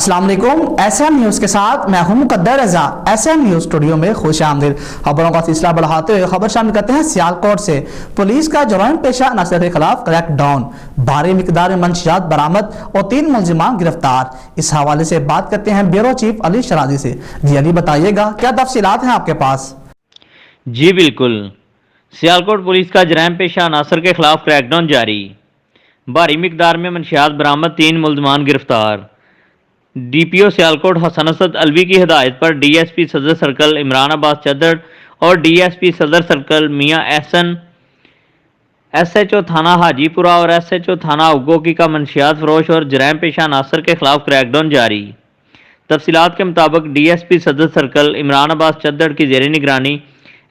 अस्सलाम वालेकुम। SM news के साथ मैं हूं मुकद्दर रजा। एसएम न्यूज़ स्टूडियो में खुश आमदीद। खबरों का सिलसिला बढ़ाते हुए खबर शामिल करते हैं सियालकोट से। पुलिस का जुर्म पेशा अनासर के खिलाफ क्रैक डाउन, भारी मिकदार में मंशियात बरामद और 3 मुलजिमान गिरफ्तार। इस हवाले से बात करते हैं ब्यूरो चीफ अली शराजी से। जी अली, बताइएगा क्या तफसीलात हैं आपके पास? जी बिल्कुल, सियालकोट पुलिस का जराइम पेशा अनासर के खिलाफ क्रैकडाउन जारी, भारी मिकदार में मंशियात बरामद, 3 मुलजमान गिरफ्तार। डीपीओ सियालकोट हसन असद अलवी की हिदायत पर डीएसपी सदर सर्कल इमरान अब्बास चद्दड़ और डीएसपी सदर सर्कल मियां एहसन, एसएचओ थाना हाजीपुरा और एसएचओ थाना उगोकी का मंशियात फरोश और जराइम पेशा अनासर के खिलाफ क्रैकडाउन जारी। तफसीलात के मुताबिक डीएसपी सदर सर्कल इमरान अब्बास चद्दड़ की जेर निगरानी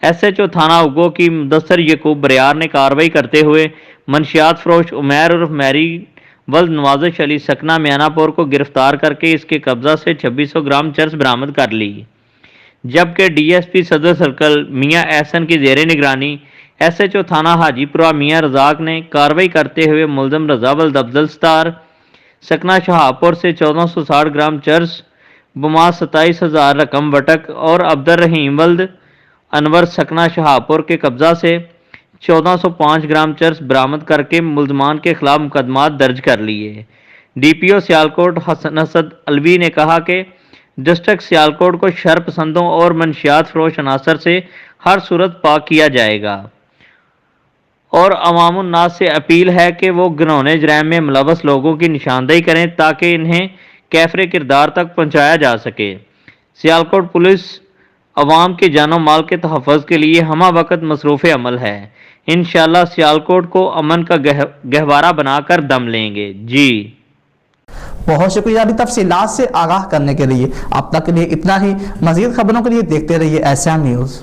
एसएचओ थाना उगो की मुदस्सर यकूब बरियार ने कार्रवाई करते हुए मंशियात फरोश उमैर उर्फ मैरी वल्द नवाजिश अली सकना म्यानापुर को गिरफ्तार करके इसके कब्जा से 2600 ग्राम चरस बरामद कर ली। जबकि डीएसपी सदर सर्कल मियां एहसन की जेर निगरानी एसएचओ थाना हाजीपुरा मियां रजाक ने कार्रवाई करते हुए मुलजम रजा वल्द अफजल स्तार सकना शहापुर से 1460 ग्राम चरस, बुमा 27,000 रकम वटक और अब्दुल रहीम वल्द अनवर सकना शहापुर के कब्जा से 1405 ग्राम चरस बरामद करके मुलजमान के खिलाफ मुकदमात दर्ज कर लिए। डीपीओ सियालकोट हसन असद अलवी ने कहा कि डिस्ट्रिक्ट सियालकोट को शर पसंदों और मंशियात फरोश अनासर से हर सूरत पाक किया जाएगा और अवामुन्नास से अपील है कि वो घिनौने जराइम में मुलव्वस लोगों की निशानदेही करें ताकि इन्हें कैफरे किरदार तक पहुँचाया जा सके। सियालकोट पुलिस अवाम के जानो माल के तहफ़्फ़ुज़ के लिए हमा वक्त मसरूफ़ अमल है। इंशाअल्लाह सियालकोट को अमन का गहवारा बनाकर दम लेंगे। जी बहुत शुक्रिया अभी तफसीलात से आगाह करने के लिए। अब तक के लिए इतना ही। मज़ीद खबरों के लिए देखते रहिए एसएम न्यूज़।